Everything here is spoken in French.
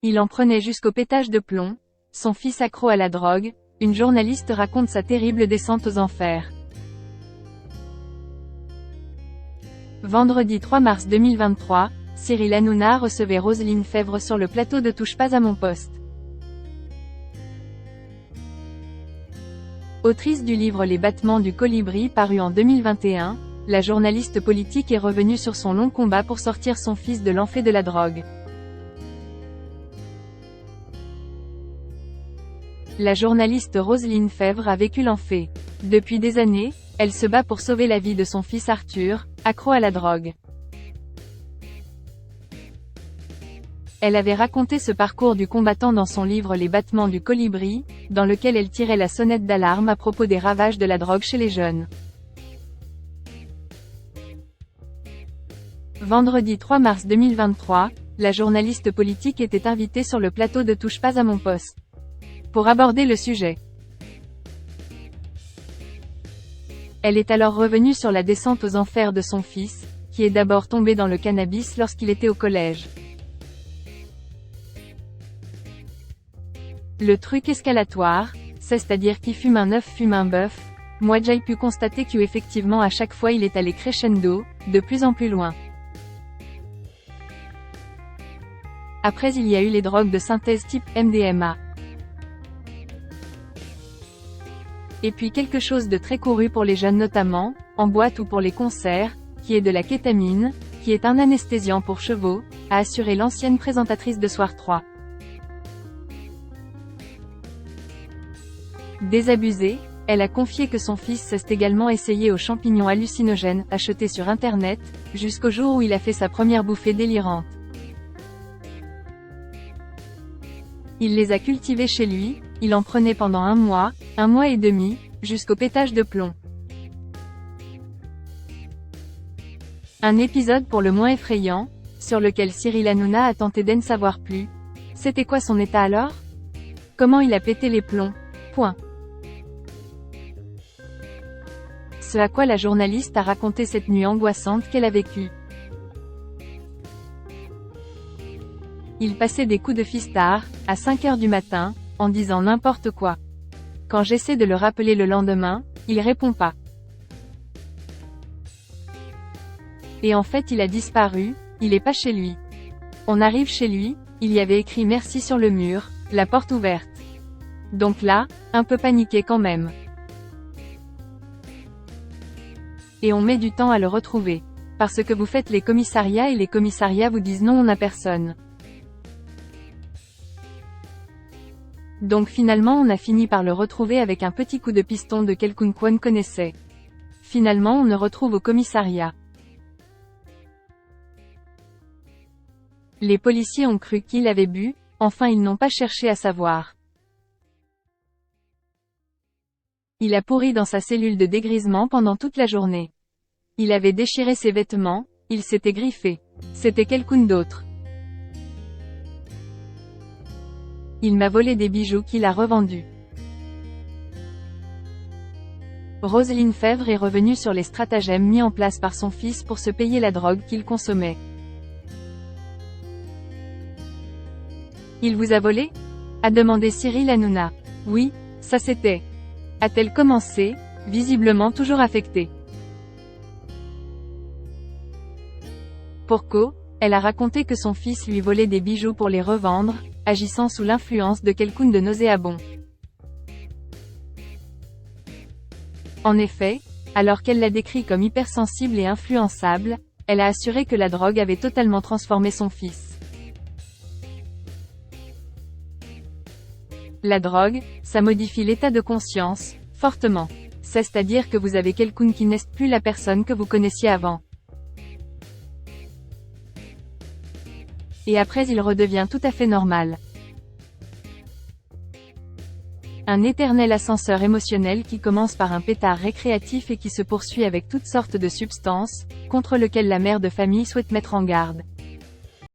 Il en prenait jusqu'au pétage de plomb, son fils accro à la drogue, une journaliste raconte sa terrible descente aux enfers. Vendredi 3 mars 2023, Cyril Hanouna recevait Roselyne Fèvre sur le plateau de Touche pas à mon poste. Autrice du livre Les battements du colibri paru en 2021, la journaliste politique est revenue sur son long combat pour sortir son fils de l'enfer de la drogue. La journaliste Roselyne Fèvre a vécu l'enfer. Depuis des années, elle se bat pour sauver la vie de son fils Arthur, accro à la drogue. Elle avait raconté ce parcours du combattant dans son livre Les battements du colibri, dans lequel elle tirait la sonnette d'alarme à propos des ravages de la drogue chez les jeunes. Vendredi 3 mars 2023, la journaliste politique était invitée sur le plateau de Touche pas à mon poste pour aborder le sujet. Elle est alors revenue sur la descente aux enfers de son fils, qui est d'abord tombé dans le cannabis lorsqu'il était au collège. Le truc escalatoire, c'est-à-dire qui fume un œuf fume un bœuf, moi j'ai pu constater qu'effectivement à chaque fois il est allé crescendo, de plus en plus loin. Après il y a eu les drogues de synthèse type MDMA. Et puis quelque chose de très couru pour les jeunes notamment, en boîte ou pour les concerts, qui est de la kétamine, qui est un anesthésiant pour chevaux, a assuré l'ancienne présentatrice de Soir 3. Désabusée, elle a confié que son fils s'est également essayé aux champignons hallucinogènes, achetés sur internet, jusqu'au jour où il a fait sa première bouffée délirante. Il les a cultivés chez lui, il en prenait pendant un mois et demi, jusqu'au pétage de plomb. Un épisode pour le moins effrayant, sur lequel Cyril Hanouna a tenté d'en savoir plus. C'était quoi son état alors? Comment il a pété les plombs? Point. Ce à quoi la journaliste a raconté cette nuit angoissante qu'elle a vécue. Il passait des coups de fistard, à 5 heures du matin, en disant n'importe quoi. Quand j'essaie de le rappeler le lendemain, il répond pas. Et en fait il a disparu, il est pas chez lui. On arrive chez lui, il y avait écrit merci sur le mur, la porte ouverte. Donc là, un peu paniqué quand même. Et on met du temps à le retrouver. Parce que vous faites les commissariats et les commissariats vous disent non on n'a personne. Donc finalement on a fini par le retrouver avec un petit coup de piston de quelqu'un qu'on connaissait. Finalement on le retrouve au commissariat. Les policiers ont cru qu'il avait bu, enfin ils n'ont pas cherché à savoir. Il a pourri dans sa cellule de dégrisement pendant toute la journée. Il avait déchiré ses vêtements, il s'était griffé. C'était quelqu'un d'autre. Il m'a volé des bijoux qu'il a revendus. Roselyne Fèvre est revenue sur les stratagèmes mis en place par son fils pour se payer la drogue qu'il consommait. Il vous a volé? A demandé Cyril Hanouna. Oui, ça c'était. A-t-elle commencé, visiblement toujours affectée. Pourquoi? Elle a raconté que son fils lui volait des bijoux pour les revendre, agissant sous l'influence de quelqu'un de nauséabond. En effet, alors qu'elle l'a décrit comme hypersensible et influençable, elle a assuré que la drogue avait totalement transformé son fils. La drogue, ça modifie l'état de conscience, fortement. C'est-à-dire que vous avez quelqu'un qui n'est plus la personne que vous connaissiez avant. Et après il redevient tout à fait normal. Un éternel ascenseur émotionnel qui commence par un pétard récréatif et qui se poursuit avec toutes sortes de substances, contre lequel la mère de famille souhaite mettre en garde.